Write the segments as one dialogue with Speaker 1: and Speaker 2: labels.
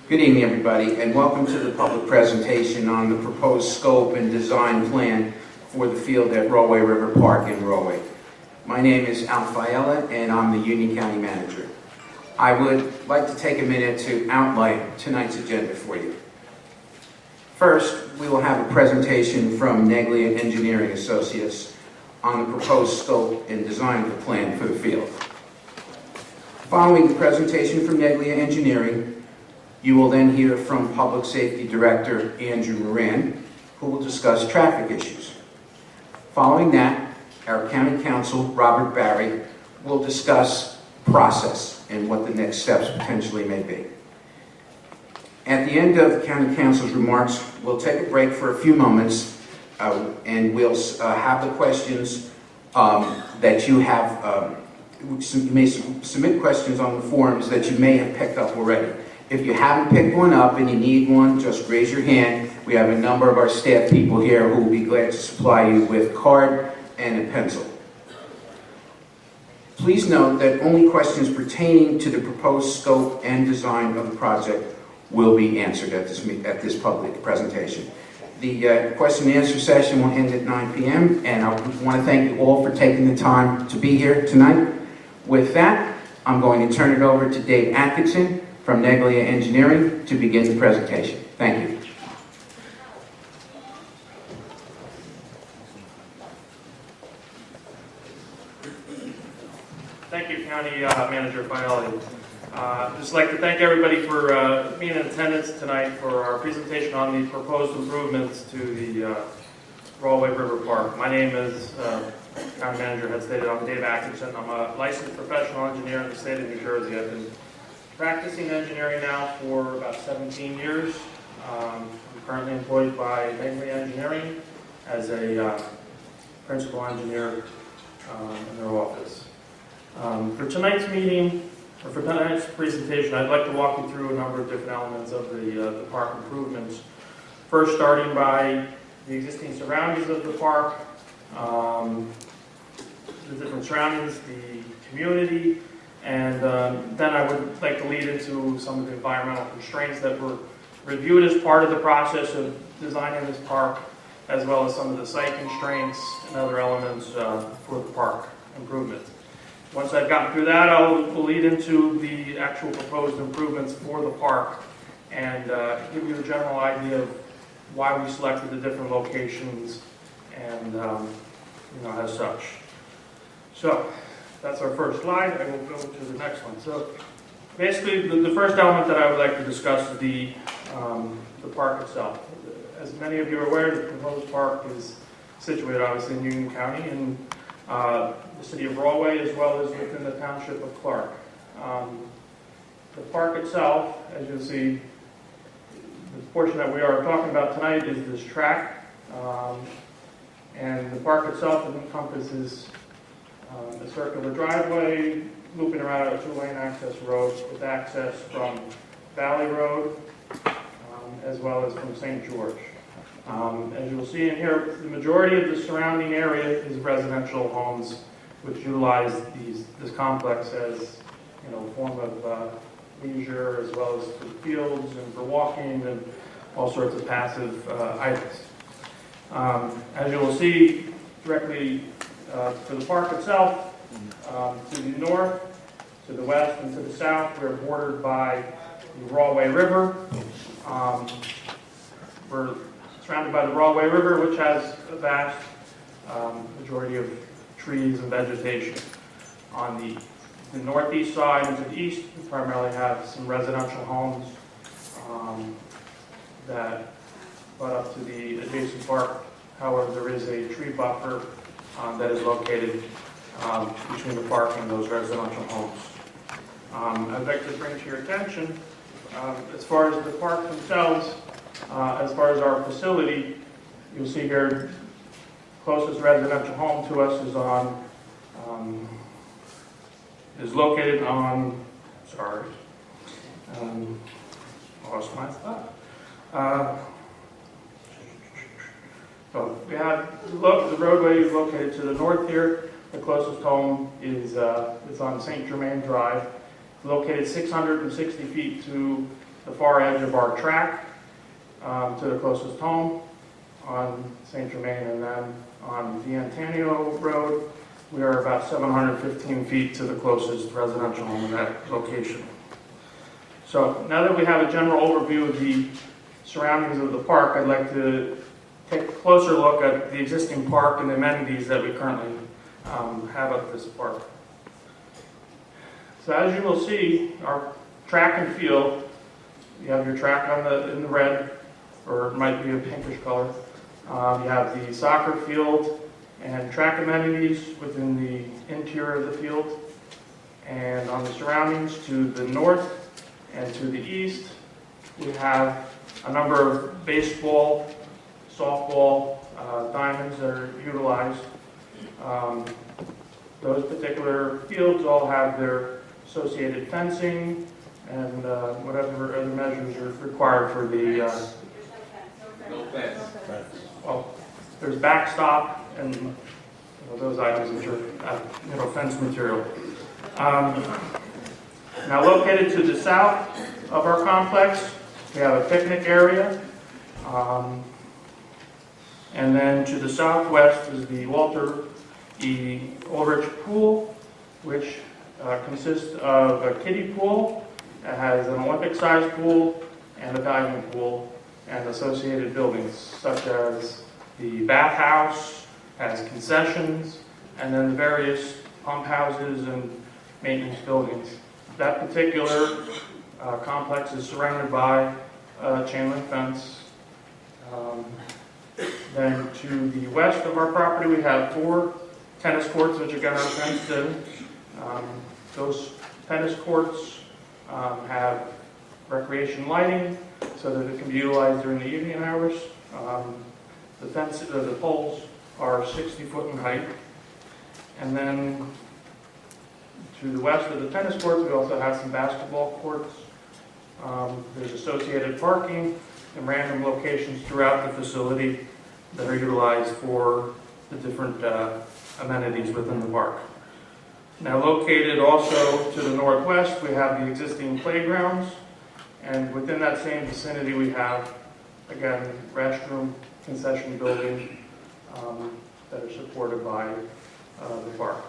Speaker 1: Good evening, everybody, and welcome to the public presentation on the proposed scope and design plan for the field at Rollway River Park in Rollway. My name is Al Fiella, and I'm the Union County Manager. I would like to take a minute to outline tonight's agenda for you. First, we will have a presentation from Neglia Engineering Associates on the proposed scope and design of the plan for the field. Following the presentation from Neglia Engineering, you will then hear from Public Safety Director Andrew Moran, who will discuss traffic issues. Following that, our County Counsel, Robert Barry, will discuss process and what the next steps potentially may be. At the end of the County Counsel's remarks, we'll take a break for a few moments and we'll have the questions that you have. You may submit questions on the forums that you may have picked up already. If you haven't picked one up and you need one, just raise your hand. We have a number of our staff people here who will be glad to supply you with a card and a pencil. Please note that only questions pertaining to the proposed scope and design of the project will be answered at this public presentation. The question and answer session will end at 9 p.m. and I want to thank you all for taking the time to be here tonight. With that, I'm going to turn it over to Dave Atkinson from Neglia Engineering to begin the presentation. Thank you.
Speaker 2: Thank you, County Manager Fioli. Just like to thank everybody for being in attendance tonight for our presentation on the proposed improvements to the Rollway River Park. My name is, County Manager had stated, I'm Dave Atkinson. I'm a licensed professional engineer in the state of New Jersey. I've been practicing engineering now for about 17 years. I'm currently employed by Neglia Engineering as a principal engineer in their office. For tonight's meeting, or for tonight's presentation, I'd like to walk you through a number of different elements of the park improvements. First, starting by the existing surroundings of the park, the different surroundings, the community, and then I would like to lead into some of the environmental constraints that were reviewed as part of the process of designing this park, as well as some of the site constraints and other elements for the park improvement. Once I've gotten through that, I'll lead into the actual proposed improvements for the park and give you a general idea of why we selected the different locations and as such. So that's our first slide. I will go to the next one. So basically, the first element that I would like to discuss is the park itself. As many of you are aware, the proposed park is situated obviously in Union County in the city of Rollway, as well as within the township of Clark. The park itself, as you'll see, the portion that we are talking about tonight is this track. And the park itself encompasses a circular driveway looping around a two-lane access road with access from Valley Road as well as from St. George. As you'll see in here, the majority of the surrounding area is residential homes which utilize this complex as a form of leisure, as well as for fields and for walking and all sorts of passive items. As you will see directly for the park itself, to the north, to the west, and to the south, we're bordered by the Rollway River. We're surrounded by the Rollway River, which has a vast majority of trees and vegetation. On the northeast side and to the east, we primarily have some residential homes that butt up to the adjacent park. However, there is a tree buffer that is located between the park and those residential homes. I'd like to bring to your attention, as far as the park themselves, as far as our facility, you'll see here, closest residential home to us is located on, lost my thought. So we have the roadway is located to the north here. The closest home is on St. Germain Drive, located 660 feet to the far edge of our track to the closest home on St. Germain, and then on the Antonio Road, we are about 715 feet to the closest residential home in that location. So now that we have a general overview of the surroundings of the park, I'd like to take a closer look at the existing park and the amenities that we currently have at this park. So as you will see, our track and field, you have your track in the red, or it might be a pinkish color. You have the soccer field and track amenities within the interior of the field. And on the surroundings to the north and to the east, we have a number of baseball, softball diamonds that are utilized. Those particular fields all have their associated fencing and whatever other measures are required for the, well, there's backstop and those items which are fence material. Now located to the south of our complex, we have a picnic area. And then to the southwest is the Walter E. Ulrich Pool, which consists of a kiddie pool. It has an Olympic-sized pool and a diving pool and associated buildings such as the bathhouse, has concessions, and then various pump houses and maintenance buildings. That particular complex is surrounded by a chain link fence. Then to the west of our property, we have 4 tennis courts, which again are fenced in. Those tennis courts have recreation lighting so that it can be utilized during the evening hours. The poles are 60 foot in height. And then to the west of the tennis courts, we also have some basketball courts. There's associated parking in random locations throughout the facility that are utilized for the different amenities within the park. Now located also to the northwest, we have the existing playgrounds, and within that same vicinity we have, again, restroom, concession building that are supported by the park.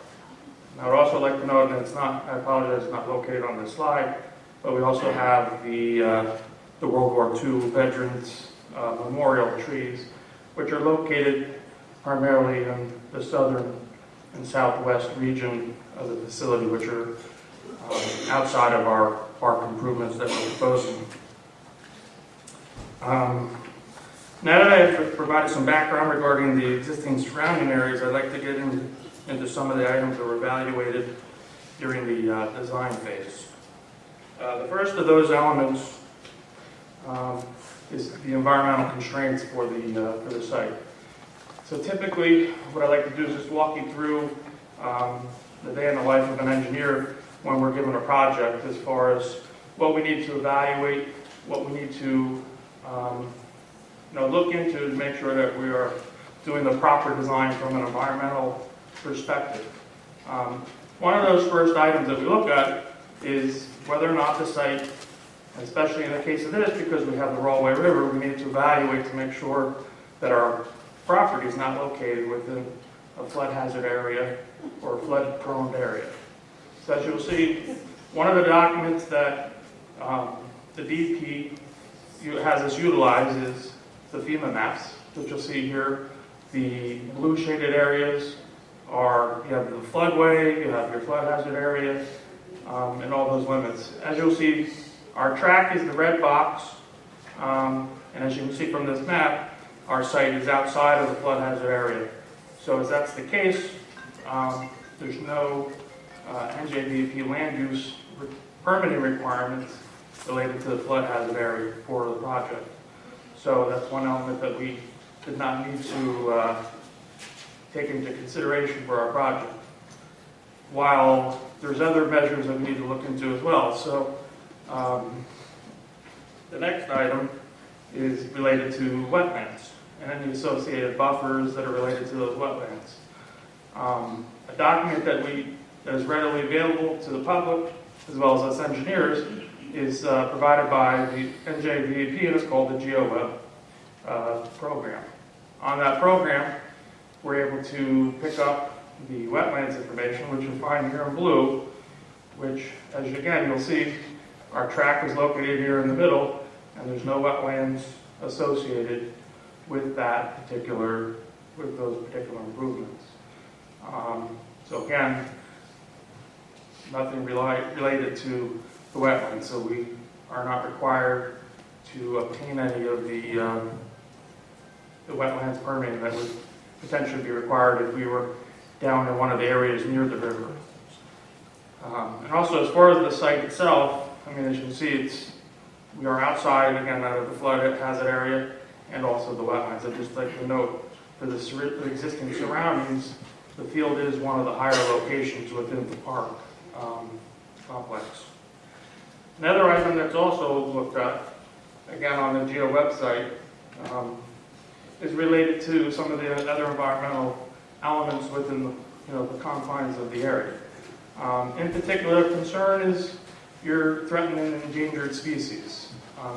Speaker 2: And I would also like to note, and it's not, I apologize, it's not located on this slide, but we also have the World War II Veterans Memorial trees, which are located primarily in the southern and southwest region of the facility, which are outside of our park improvements that we're proposing. Now that I have provided some background regarding the existing surrounding areas, I'd like to get into some of the items that were evaluated during the design phase. The first of those elements is the environmental constraints for the site. So typically, what I like to do is just walk you through the day in the life of an engineer when we're given a project, as far as what we need to evaluate, what we need to look into to make sure that we are doing the proper design from an environmental perspective. One of those first items that we look at is whether or not the site, especially in the case of this, because we have the Rollway River, we need to evaluate to make sure that our property is not located within a flood hazard area or a flood prone area. So as you'll see, one of the documents that the DEP has us utilize is the FEMA maps, which you'll see here. The blue shaded areas are, you have the floodway, you have your flood hazard area, and all those limits. As you'll see, our track is the red box, and as you can see from this map, our site is outside of the flood hazard area. So as that's the case, there's no NJDEP land use permitting requirements related to the flood hazard area for the project. So that's one element that we did not need to take into consideration for our project. While there's other measures that we need to look into as well. So the next item is related to wetlands and any associated buffers that are related to those wetlands. A document that is readily available to the public, as well as us engineers, is provided by the NJDEP, and it's called the GeoWeb program. On that program, we're able to pick up the wetlands information, which you'll find here in blue, which, as again, you'll see, our track is located here in the middle, and there's no wetlands associated with those particular improvements. So again, nothing related to the wetlands, so we are not required to obtain any of the wetlands permitting that would potentially be required if we were down in one of the areas near the river. And also, as far as the site itself, I mean, as you can see, we are outside, again, out of the flood hazard area, and also the wetlands. I'd just like to note, for the existing surroundings, the field is one of the higher locations within the park complex. Another item that's also looked at, again, on the GEO website, is related to some of the other environmental elements within the confines of the area. In particular, concern is your threatened and endangered species.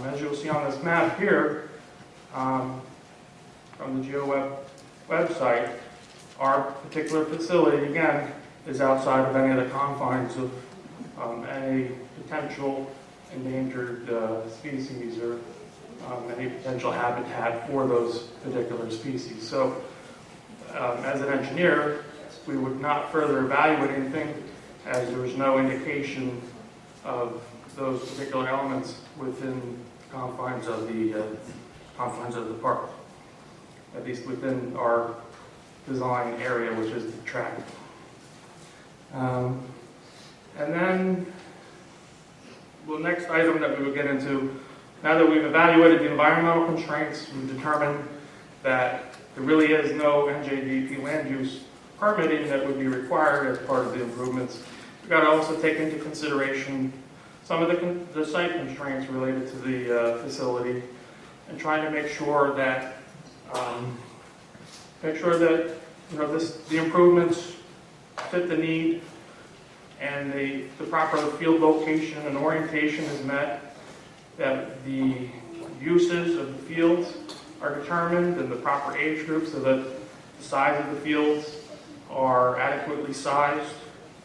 Speaker 2: As you'll see on this map here, from the GeoWeb website, our particular facility, again, is outside of any of the confines of any potential endangered species or any potential habitat for those particular species. So, as an engineer, we would not further evaluate anything as there was no indication of those particular elements within the confines of the park, at least within our design area, which is the track. And then the next item that we would get into, now that we've evaluated the environmental constraints, we've determined that there really is no NJDEP land use permitting that would be required as part of the improvements. We've got to also take into consideration some of the site constraints related to the facility, and trying to make sure that the improvements fit the need, and the proper field location and orientation is met, that the uses of the fields are determined and the proper age group, so that the size of the fields are adequately sized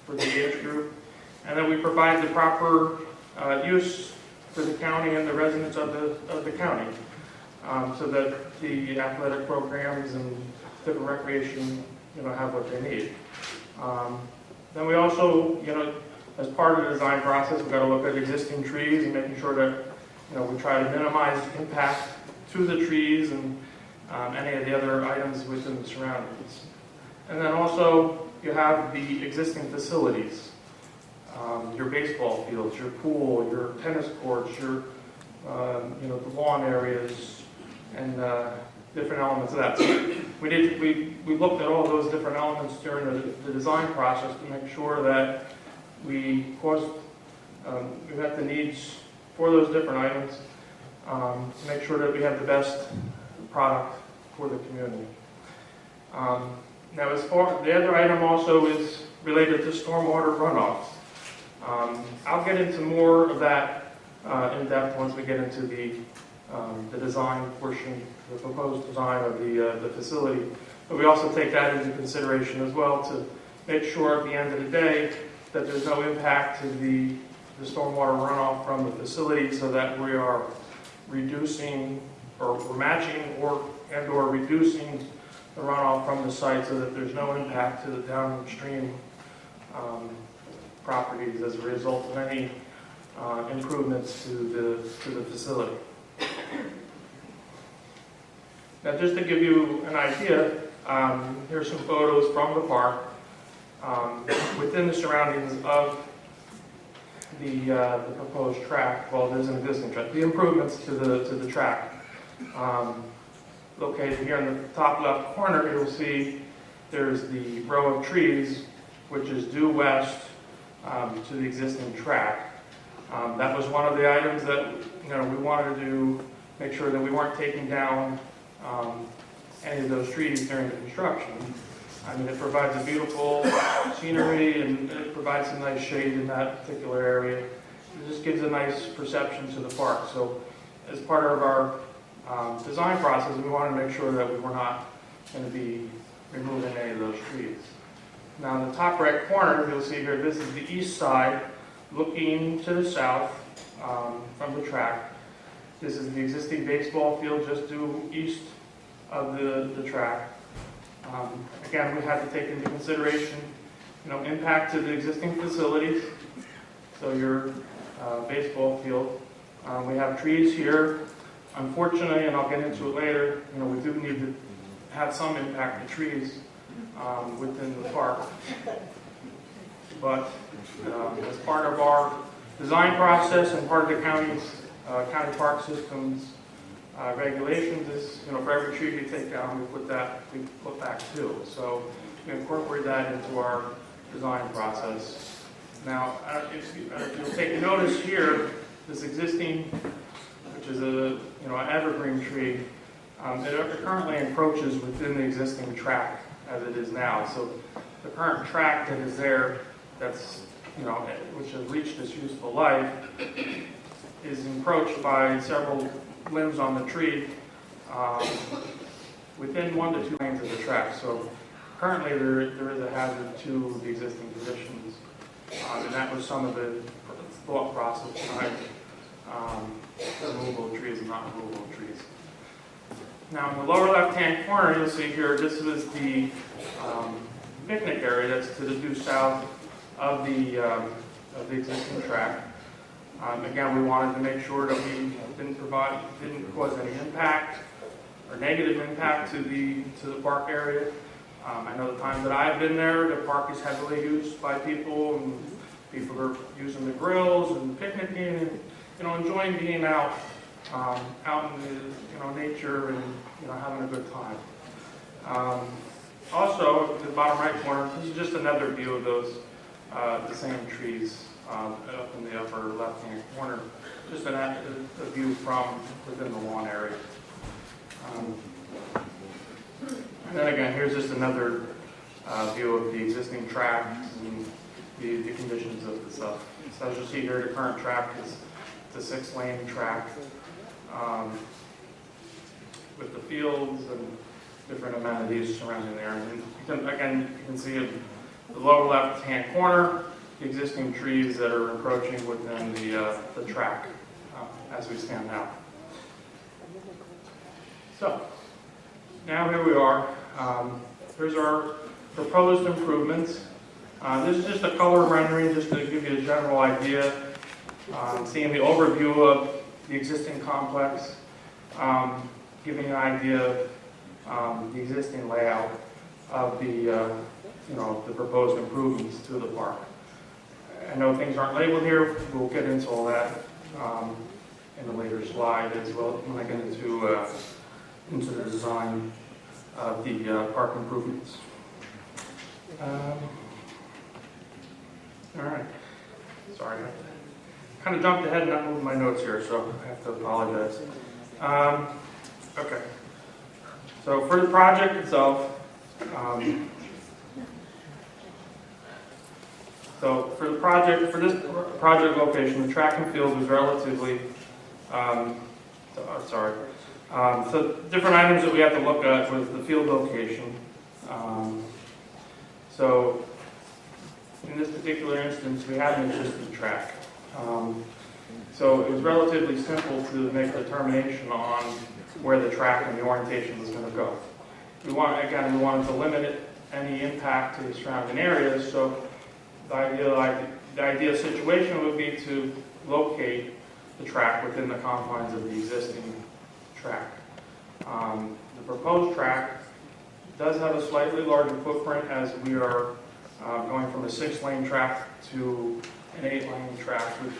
Speaker 2: for the age group, and that we provide the proper use for the county and the residents of the county, so that the athletic programs and different recreation, have what they need. Then we also, as part of the design process, we've got to look at existing trees and making sure that, we try to minimize impact to the trees and any of the other items within the surroundings. And then also, you have the existing facilities, your baseball fields, your pool, your tennis courts, your, the lawn areas, and different elements of that. So we looked at all those different elements during the design process to make sure that we met the needs for those different items, to make sure that we have the best product for the community. Now, as far the other item also is related to stormwater runoff. I'll get into more of that in depth once we get into the design portion, the proposed design of the facility. But we also take that into consideration as well to make sure at the end of the day that there's no impact to the stormwater runoff from the facility, so that we are reducing or we're matching or reducing the runoff from the site, so that there's no impact to the downstream properties as a result of any improvements to the facility. Now, just to give you an idea, here's some photos from the park within the surroundings of the proposed track. Well, there's an existing track. The improvements to the track. Located here in the top left corner, you'll see there's the row of trees, which is due west to the existing track. That was one of the items that we wanted to make sure that we weren't taking down any of those trees during the construction. I mean, it provides a beautiful scenery, and it provides some nice shade in that particular area. It just gives a nice perception to the park. So as part of our design process, we wanted to make sure that we were not going to be removing any of those trees. Now in the top right corner, you'll see here, this is the east side looking to the south from the track. This is the existing baseball field just due east of the track. Again, we had to take into consideration, impact to the existing facilities. So your baseball field, we have trees here. Unfortunately, and I'll get into it later, we do need to have some impact to trees within the park. But as part of our design process and part of the county park systems regulations is, for every tree we take down, we put back two. So we incorporate that into our design process. Now, if you'll take notice here, this existing, which is an evergreen tree, it currently encroaches within the existing track as it is now. So the current track that is there, that's which has reached its useful life, is encroached by several limbs on the tree within 1 to 2 lanes of the track. So currently there is a hazard to the existing conditions, and that was some of the thought process behind removal of trees and not removal of trees. Now in the lower left-hand corner, you'll see here, this is the picnic area that's to the due south of the existing track. Again, we wanted to make sure that we didn't cause any impact or negative impact to the park area. I know the time that I've been there, the park is heavily used by people, and people are using the grills and picnicking and enjoying being out in the nature and having a good time. Also, the bottom right corner, this is just another view of those the same trees up in the upper left-hand corner. Just a view from within the lawn area. And then again, here's just another view of the existing track and the conditions of the stuff. So as you see here, the current track is the 6-lane track with the fields and different amenities surrounding there. And you can see in the lower left-hand corner, the existing trees that are encroaching within the track as we stand now. So, now here we are. Here's our proposed improvements. This is just a color rendering, just to give you a general idea. Seeing the overview of the existing complex, giving an idea of the existing layout of the proposed improvements to the park. I know things aren't labeled here. We'll get into all that in a later slide as well when I get into the design of the park improvements. All right. Sorry, I kind of jumped ahead and not moved my notes here, so I have to apologize. Okay. So for the project itself, so for this project location, the track and field was relatively, so different items that we have to look at was the field location. So in this particular instance, we had an existing track. So it was relatively simple to make a determination on where the track and the orientation was going to go. We wanted to limit any impact to the surrounding areas, so the ideal situation would be to locate the track within the confines of the existing track. The proposed track does have a slightly larger footprint as we are going from a 6-lane track to an 8-lane track, which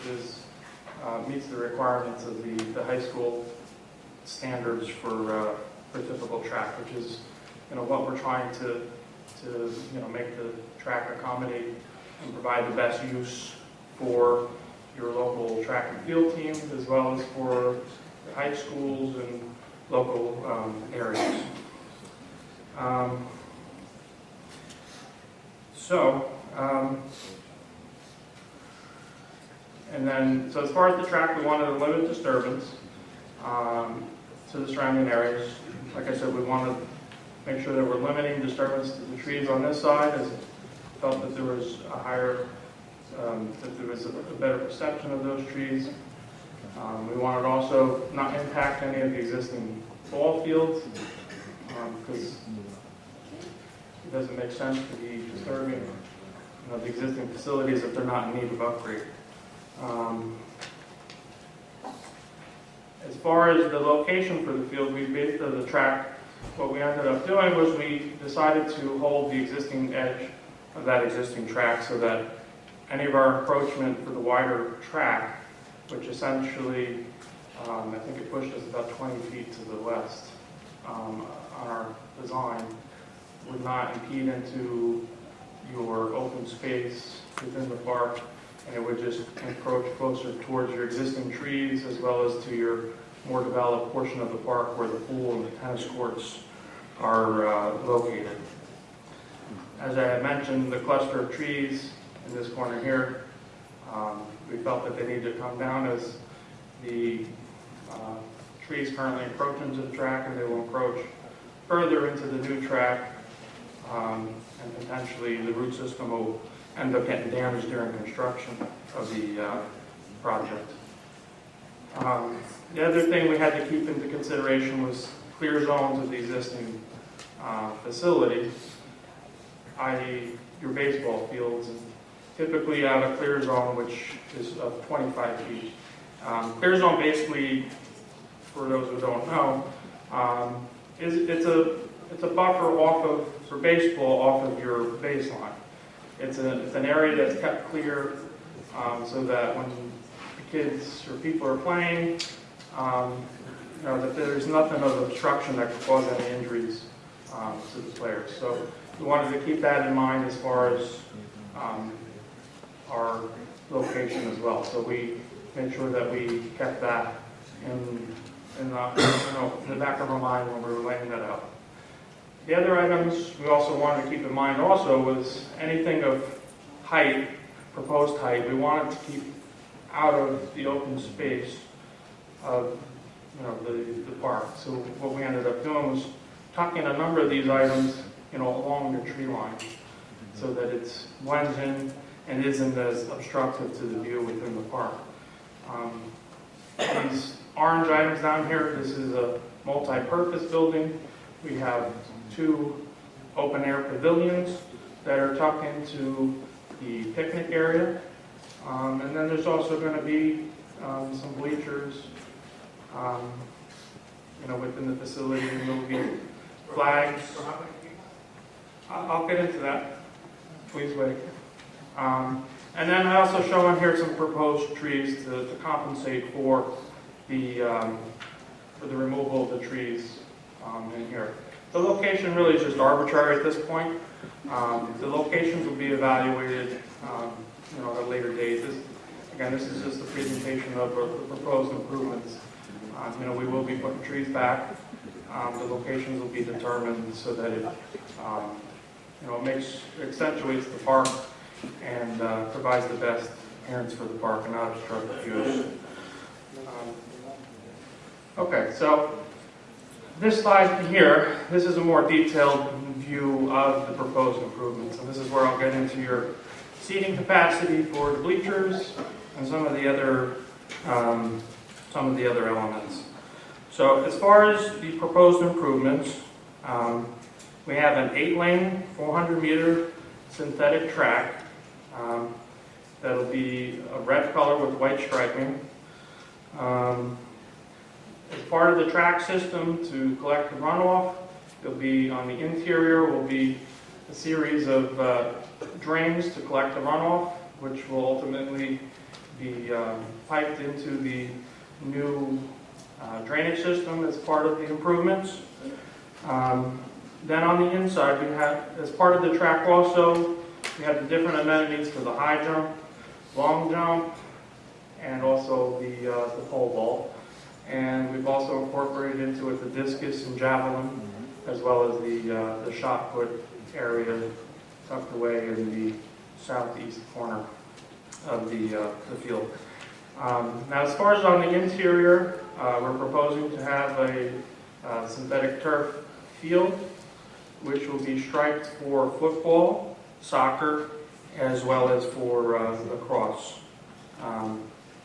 Speaker 2: meets the requirements of the high school standards for typical track, which is what we're trying to make the track accommodate and provide the best use for your local track and field teams, as well as for the high schools and local areas. And then, so as far as the track, we wanted to limit disturbance to the surrounding areas. Like I said, we wanted to make sure that we're limiting disturbance to the trees on this side, as felt that there was a higher, that there was a better perception of those trees. We wanted to also not impact any of the existing ball fields, because it doesn't make sense to be disturbing the existing facilities if they're not in need of upgrade. As far as the location for the field, we based the track, what we ended up doing was we decided to hold the existing edge of that existing track so that any of our encroachment for the wider track, which essentially, I think it pushed us about 20 feet to the west on our design, would not impede into your open space within the park, and it would just encroach closer towards your existing trees as well as to your more developed portion of the park where the pool and the tennis courts are located. As I had mentioned, the cluster of trees in this corner here, we felt that they needed to come down as the trees currently encroach into the track, and they will encroach further into the new track, and potentially the root system will end up getting damaged during construction of the project. The other thing we had to keep into consideration was clear zones of the existing facility, i.e. your baseball fields. And typically you have a clear zone which is of 25 feet. Clear zone basically, for those who don't know, it's a buffer off of, for baseball, off of your baseline. It's an area that's kept clear so that when the kids or people are playing, that there's nothing of obstruction that could cause any injuries to the players. So we wanted to keep that in mind as far as our location as well. So we made sure that we kept that in the back of our mind when we were laying that out. The other items we also wanted to keep in mind also was anything of height, proposed height, we wanted to keep out of the open space of the park. So what we ended up doing was tucking a number of these items along the tree line so that it blends in and isn't as obstructive to the view within the park. These orange items down here, this is a multi-purpose building. We have 2 open-air pavilions that are tucked into the picnic area. And then there's also going to be some bleachers within the facility, and there'll be flags. I'll get into that. Please wait. And then I also show on here some proposed trees to compensate for the removal of the trees in here. The location really is just arbitrary at this point. The locations will be evaluated at a later date. This is just a presentation of the proposed improvements. We will be putting trees back. The locations will be determined so that it accentuates the park and provides the best appearance for the park and not obstruct the views. Okay, so this slide here, this is a more detailed view of the proposed improvements, and this is where I'll get into your seating capacity for the bleachers and some of the other elements. So as far as the proposed improvements, we have an 8-lane, 400-meter synthetic track that'll be a red color with white striping. As part of the track system to collect the runoff, it'll be on the interior will be a series of drains to collect the runoff, which will ultimately be piped into the new drainage system as part of the improvements. Then on the inside, we have, as part of the track also, we have the different amenities for the high jump, long jump, and also the pole vault. And we've also incorporated into it the discus and javelin, as well as the shot put area tucked away in the southeast corner of the field. Now, as far as on the interior, we're proposing to have a synthetic turf field, which will be striped for football, soccer, as well as for lacrosse.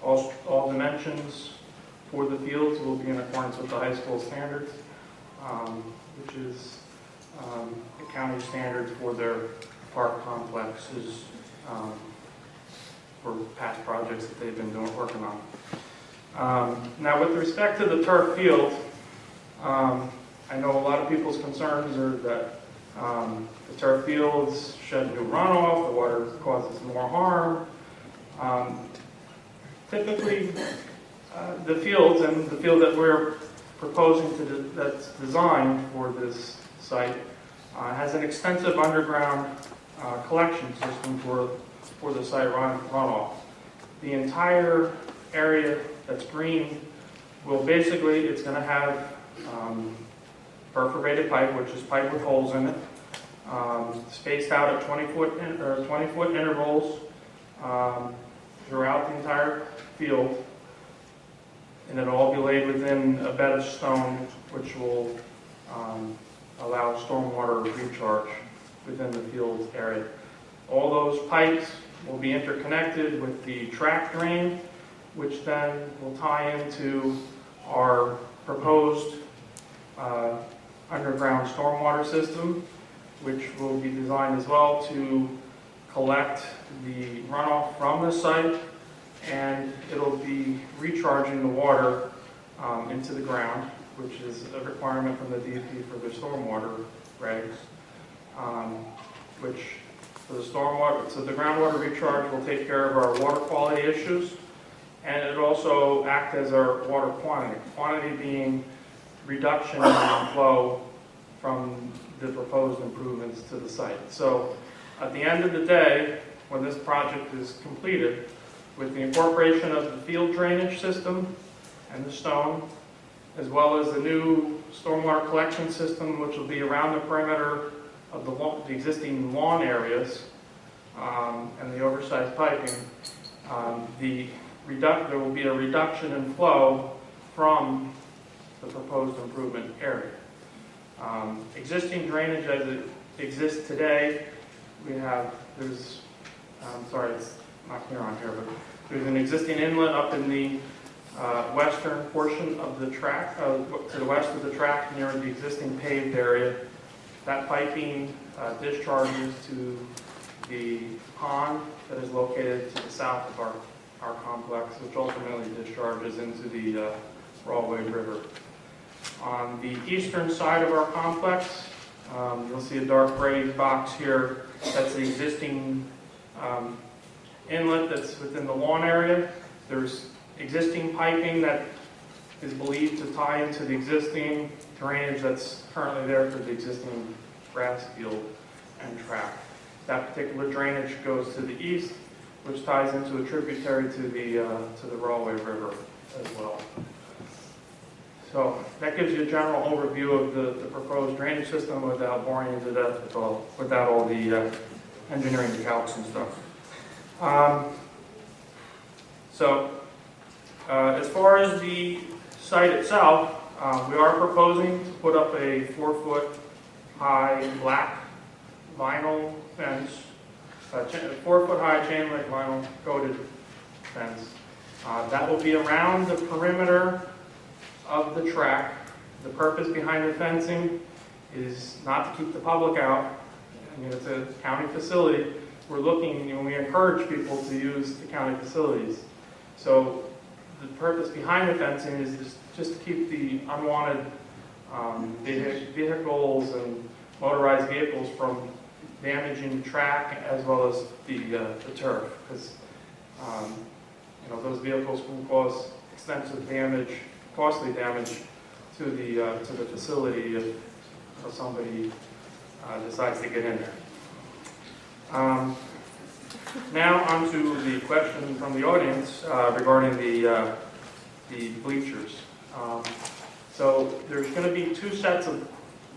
Speaker 2: All dimensions for the fields will be in accordance with the high school standards, which is the county standards for their park complexes for past projects that they've been working on. Now, with respect to the turf field, I know a lot of people's concerns are that the turf fields shed new runoff, the water causes more harm. Typically, the fields and the field that we're proposing that's designed for this site has an extensive underground collection system for the site runoff. The entire area that's green will basically, it's going to have perforated pipe, which is pipe with holes in it, spaced out at 20-foot intervals throughout the entire field, and it'll all be laid within a bed of stone, which will allow stormwater recharge within the field area. All those pipes will be interconnected with the track drain, which then will tie into our proposed underground stormwater system, which will be designed as well to collect the runoff from the site, and it'll be recharging the water into the ground, which is a requirement from the DEP for the stormwater regs, which for the stormwater, so the groundwater recharge will take care of our water quality issues, and it also act as our water quantity being reduction in flow from the proposed improvements to the site. So at the end of the day, when this project is completed, with the incorporation of the field drainage system and the stone, as well as the new stormwater collection system, which will be around the perimeter of the existing lawn areas, and the oversized piping, there will be a reduction in flow from the proposed improvement area. Existing drainage as it exists today, it's not clear on here, but there's an existing inlet up in the western portion of the track, to the west of the track near the existing paved area. That piping discharges to the pond that is located to the south of our complex, which ultimately discharges into the Rawway River. On the eastern side of our complex, you'll see a dark gray box here. That's the existing inlet that's within the lawn area. There's existing piping that is believed to tie into the existing drainage that's currently there for the existing grass field and track. That particular drainage goes to the east, which ties into a tributary to the Rawway River as well. So that gives you a general overview of the proposed drainage system without boring you to death without all the engineering calcs and stuff. As far as the site itself, we are proposing to put up a 4-foot high black vinyl fence, 4-foot high chain link vinyl coated fence. That will be around the perimeter of the track. The purpose behind the fencing is not to keep the public out. I mean, it's a county facility. We're looking, and we encourage people to use the county facilities. So the purpose behind the fencing is just to keep the unwanted vehicles and motorized vehicles from damaging the track as well as the turf, because those vehicles can cause extensive damage, costly damage to the facility if somebody decides to get in there. Now on to the question from the audience regarding the bleachers. So there's going to be 2 sets of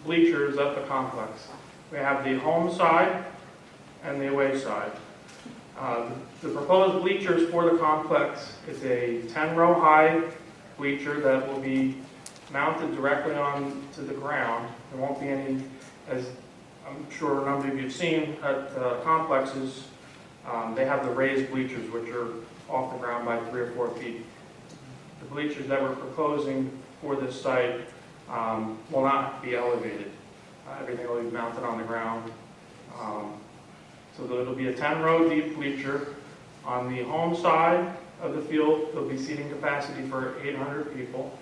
Speaker 2: bleachers at the complex. We have the home side and the away side. The proposed bleachers for the complex is a 10-row high bleacher that will be mounted directly onto the ground. There won't be any, as I'm sure a number of you have seen at complexes, they have the raised bleachers, which are off the ground by 3 or 4 feet. The bleachers that we're proposing for this site will not be elevated. Everything will be mounted on the ground. So it'll be a 10-row deep bleacher. On the home side of the field, there'll be seating capacity for 800 people.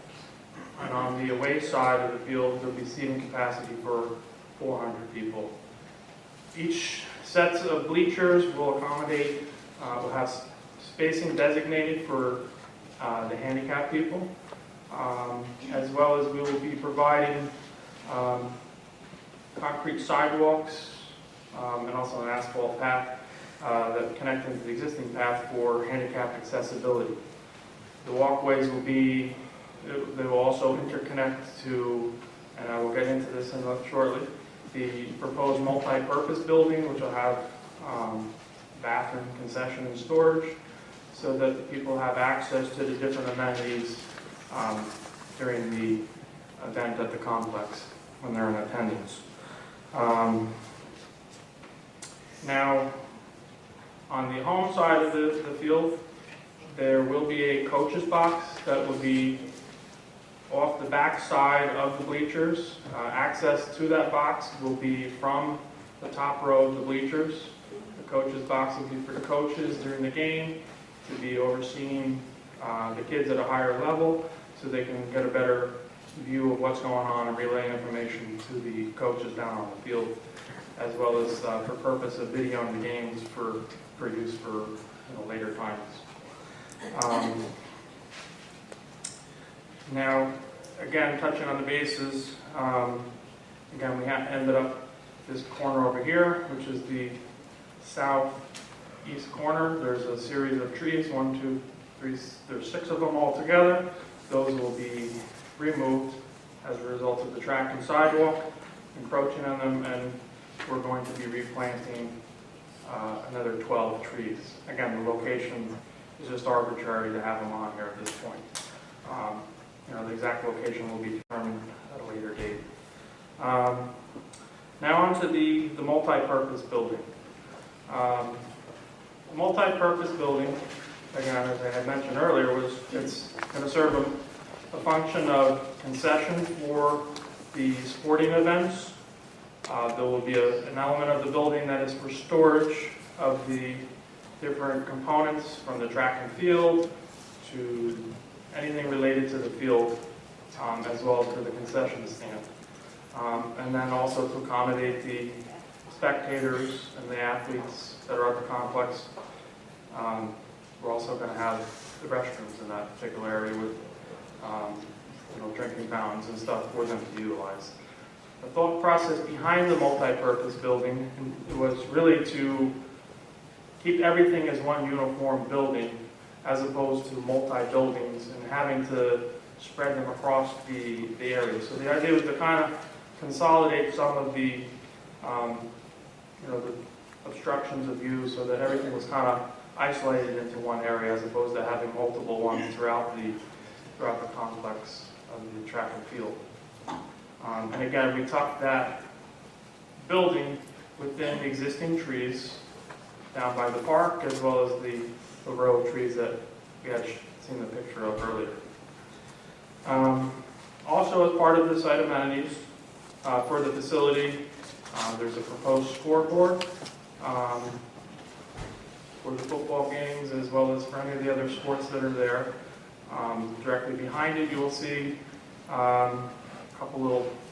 Speaker 2: And on the away side of the field, there'll be seating capacity for 400 people. Each set of bleachers will accommodate, will have spacing designated for the handicapped people, as well as we will be providing concrete sidewalks and also an asphalt path that connect into the existing path for handicapped accessibility. The walkways will be, they will also interconnect to, and I will get into this shortly, the proposed multi-purpose building, which will have bathroom, concession, and storage, so that the people have access to the different amenities during the event at the complex when they're in attendance. Now, on the home side of the field, there will be a coach's box that will be off the back side of the bleachers. Access to that box will be from the top row of the bleachers. The coach's box will be for the coaches during the game to be overseeing the kids at a higher level so they can get a better view of what's going on and relay information to the coaches down on the field, as well as for purpose of videoing the games for use for later times. Now, again, touching on the bases, again, we ended up this corner over here, which is the southeast corner. There's a series of trees, 1, 2, 3, there's 6 of them all together. Those will be removed as a result of the track and sidewalk encroaching on them, and we're going to be replanting another 12 trees. Again, the location is just arbitrary to have them on here at this point. The exact location will be determined at a later date. Now on to the multi-purpose building. The multi-purpose building, again, as I had mentioned earlier, it's going to serve a function of concession for the sporting events. There will be an element of the building that is for storage of the different components from the track and field to anything related to the field, as well as to the concession stand. And then also to accommodate the spectators and the athletes that are at the complex. We're also going to have the restrooms in that particular area with drinking fountains and stuff for them to utilize. The thought process behind the multi-purpose building was really to keep everything as one uniform building as opposed to multi-buildings and having to spread them across the area. So the idea was to kind of consolidate some of the obstructions of view so that everything was kind of isolated into one area as opposed to having multiple ones throughout the complex of the track and field. And again, we tucked that building within the existing trees down by the park, as well as the row of trees that we had seen the picture of earlier. Also, as part of the site amenities for the facility, there's a proposed scoreboard for the football games, as well as for any of the other sports that are there. Directly behind it, you will see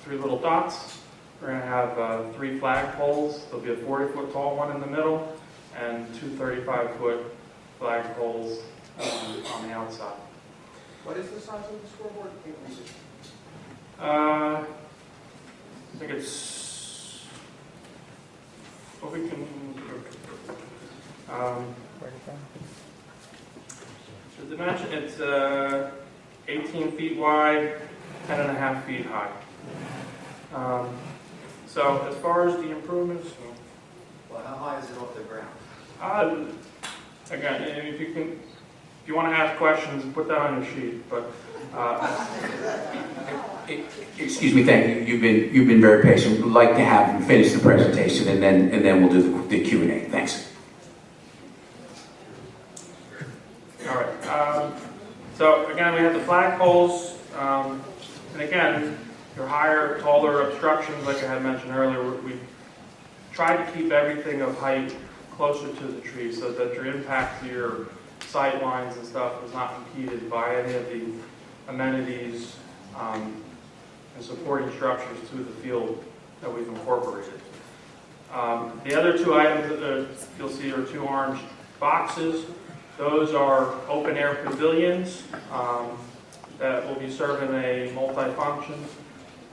Speaker 2: three little dots. We're going to have 3 flag poles. There'll be a 40-foot tall one in the middle and 2 35-foot flag poles on the outside.
Speaker 3: What is the size of the scoreboard?
Speaker 2: I think it's what we can. The dimension, it's 18 feet wide, 10.5 feet high. So as far as the improvements,
Speaker 3: Well, how high is it off the ground?
Speaker 2: again, if you want to ask questions, put that on your sheet, but,
Speaker 1: Excuse me, thank you. You've been very patient. We'd like to have you finish the presentation, and then we'll do the Q&A. Thanks.
Speaker 2: all right. So again, we have the flagpoles, and again, your higher, taller obstructions, like I had mentioned earlier, we try to keep everything of height closer to the tree so that your impact to your sight lines and stuff is not impeded by any of the amenities and supporting structures to the field that we've incorporated. The other two items that you'll see are two orange boxes. Those are open air pavilions that will be serving a multi-function.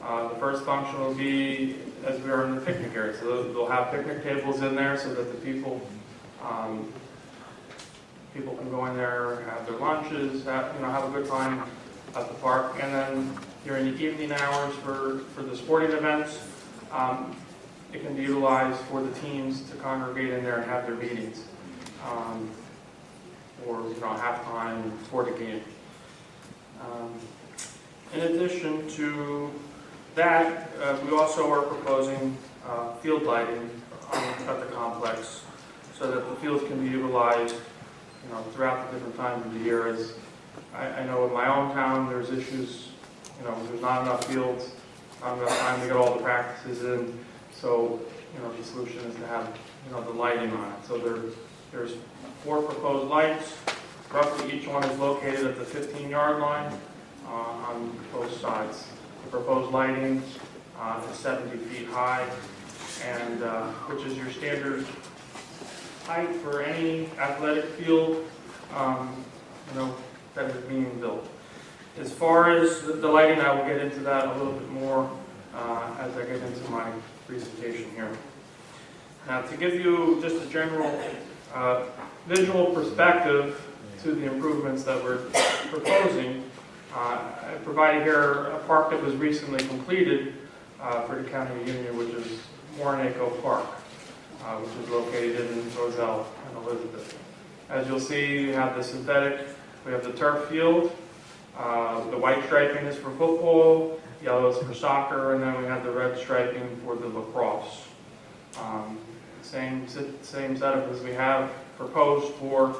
Speaker 2: The first function will be as we are in the picnic area. So they'll have picnic tables in there so that the people can go in there, have their lunches, have a good time at the park. And then during the evening hours for the sporting events, it can be utilized for the teams to congregate in there and have their meetings, or halftime before the game. In addition to that, we also are proposing field lighting at the complex so that the fields can be utilized throughout the different times of the year. As I know in my own town, there's issues, there's not enough fields, not enough time to get all the practices in. So, the solution is to have, the lighting on it. So there's 4 proposed lights. Roughly each one is located at the 15-yard line on both sides. The proposed lighting is 70 feet high, and which is your standard height for any athletic field, that is being built. As far as the lighting, I will get into that a little bit more as I get into my presentation here. Now, to give you just a general visual perspective to the improvements that we're proposing, I provided here a park that was recently completed for the County of Union, which is Warrenaco Park, which is located in Roselle and Elizabeth. As you'll see, you have the synthetic, we have the turf field, the white striping is for football, yellow is for soccer, and then we have the red striping for the lacrosse. Same setup as we have proposed for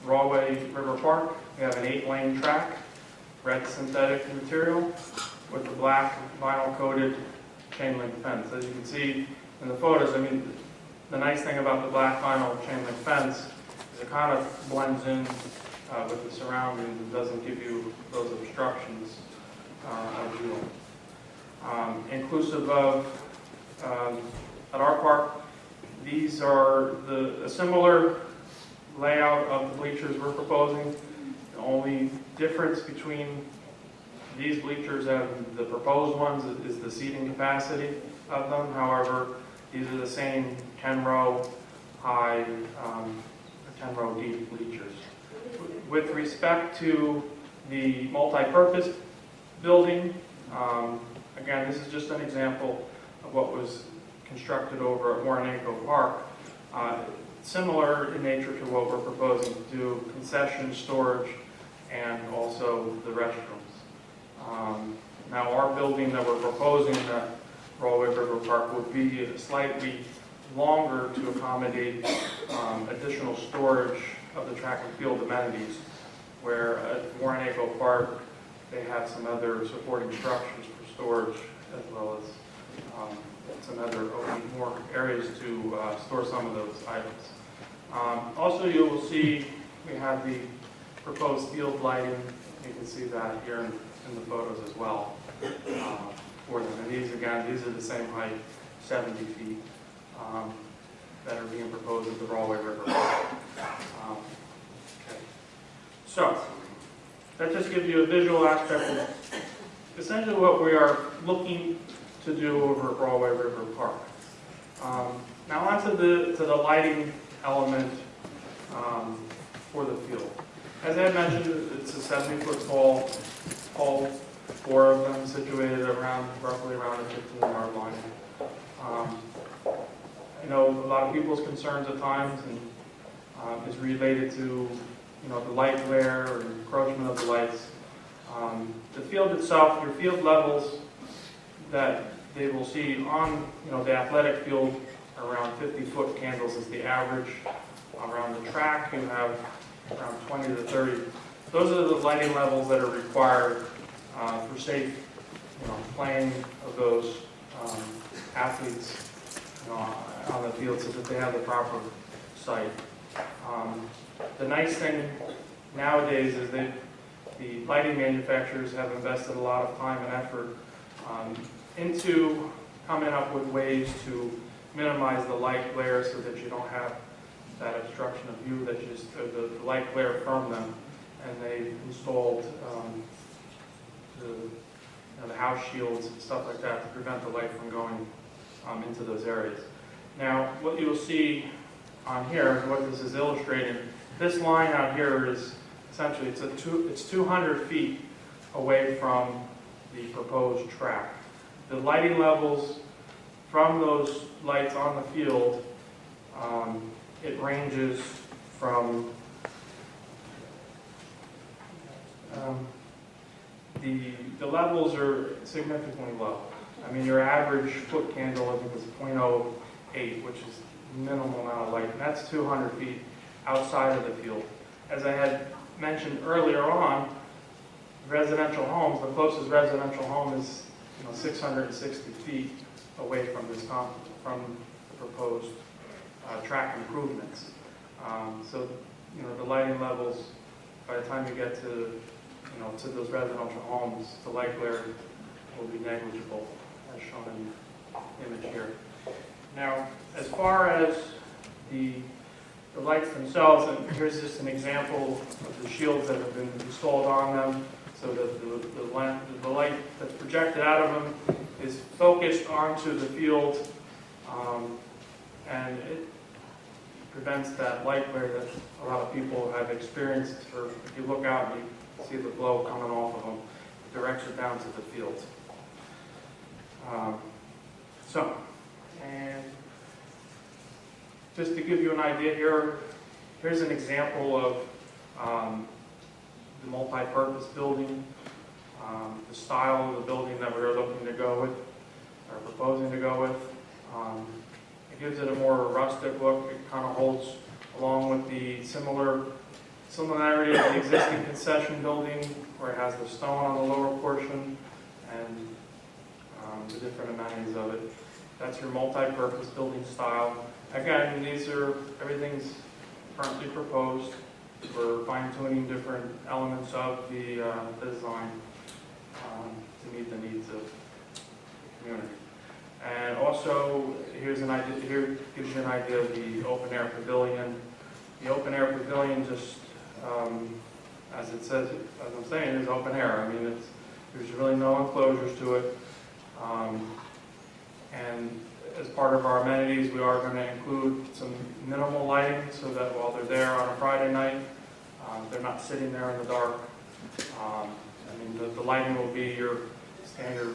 Speaker 2: Rawway River Park. We have an 8-lane track, red synthetic material with the black vinyl coated chain link fence. As you can see in the photos, the nice thing about the black vinyl chain link fence is it kind of blends in with the surroundings and doesn't give you those obstructions as usual. Inclusive of, at our park, these are a similar layout of the bleachers we're proposing. The only difference between these bleachers and the proposed ones is the seating capacity of them. However, these are the same 10-row high, 10-row deep bleachers. With respect to the multi-purpose building, again, this is just an example of what was constructed over at Warrenaco Park. Similar in nature to what we're proposing to do, concession storage and also the restrooms. Now our building that we're proposing at Rawway River Park would be slightly longer to accommodate additional storage of the track and field amenities, where at Warrenaco Park they have some other supporting structures for storage as well as some other more areas to store some of those items. Also, you will see we have the proposed field lighting. You can see that here in the photos as well for them. And these are the same height, 70 feet, that are being proposed at the Rawway River Park. Okay. So, that just gives you a visual aspect of essentially what we are looking to do over at Rawway River Park. Now onto the lighting element for the field. As I mentioned, it's a 70-foot tall pole, 4 of them situated roughly around the 15-yard line. I know a lot of people's concerns at times, and is related to, the light glare or encroachment of the lights. The field itself, your field levels that they will see on, the athletic field, around 50-foot candles is the average. Around the track, you have around 20 to 30. Those are the lighting levels that are required for safe, playing of those athletes, on the field so that they have the proper sight. The nice thing nowadays is that the lighting manufacturers have invested a lot of time and effort into coming up with ways to minimize the light glare so that you don't have that obstruction of view that the light glare from them. And they installed the house shields and stuff like that to prevent the light from going into those areas. Now, what you'll see on here, what this is illustrating, this line out here is essentially it's 200 feet away from the proposed track. The lighting levels from those lights on the field, it ranges from the levels are significantly low. I mean, your average foot candle, I think, is 0.08, which is minimal amount of light, and that's 200 feet outside of the field. As I had mentioned earlier on, residential homes, the closest residential home is 660 feet away from from the proposed track improvements. So the lighting levels, by the time you get to to those residential homes, the light glare will be negligible, as shown in the image here. Now, as far as the lights themselves, and here's just an example of the shields that have been installed on them, so that the light that's projected out of them is focused onto the field, and it prevents that light glare that a lot of people have experienced. Or if you look out and you see the glow coming off of them, it directs it down to the field. And just to give you an idea here's an example of the multi-purpose building, the style of the building that we're looking to go with, or proposing to go with. It gives it a more rustic look. It kind of holds along with the similarity of the existing concession building, where it has the stone on the lower portion and the different amenities of it. That's your multi-purpose building style. Again, everything's currently proposed. We're fine-tuning different elements of the design to meet the needs of the community. And also, here's an idea. Here gives you an idea of the open-air pavilion. The open-air pavilion, just as it says, as I'm saying, is open air. I mean, there's really no enclosures to it. And as part of our amenities, we are going to include some minimal lighting so that while they're there on a Friday night, they're not sitting there in the dark. I mean, the lighting will be your standard,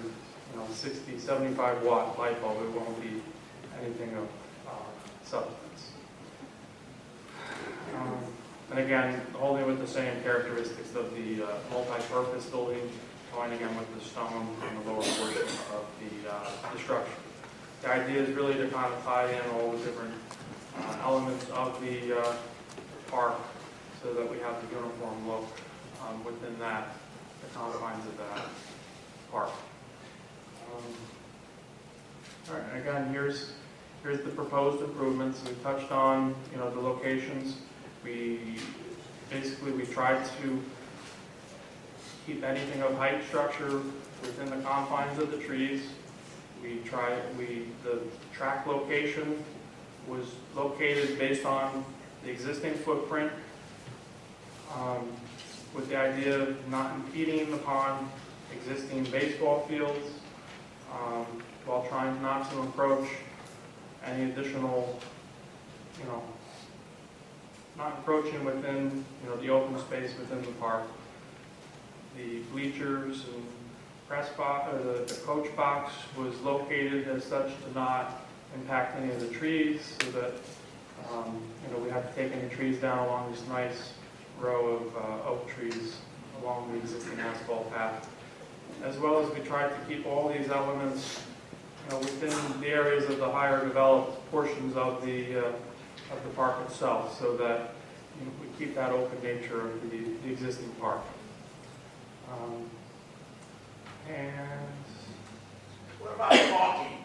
Speaker 2: 60, 75 watt light bulb. It won't be anything of substance. And again, holding with the same characteristics of the multi-purpose building, going again with the stone on the lower portion of the structure. The idea is really to kind of tie in all the different elements of the park so that we have the uniform look within the confines of that park. All right, and again, here's the proposed improvements. We touched on, the locations. We tried to keep anything of height structure within the confines of the trees. The track location was located based on the existing footprint, with the idea of not impeding upon existing baseball fields, while trying not to encroach any additional, not encroaching within, the open space within the park. The bleachers and press box, or the coach box was located as such to not impact any of the trees, so that We haven't taken any trees down along this nice row of oak trees along the existing asphalt path. As well as we tried to keep all these elements within the areas of the higher developed portions of the park itself, so that we keep that open nature of the existing park.
Speaker 3: What about parking?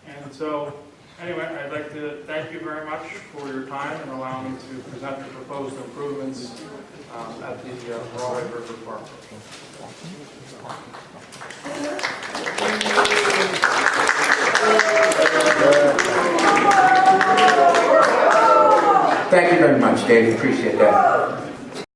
Speaker 2: And so, anyway, I'd like to thank you very much for your time and allowing me to present the proposed improvements at the Rahway River Park.
Speaker 1: Thank you very much, Dave. Appreciate that.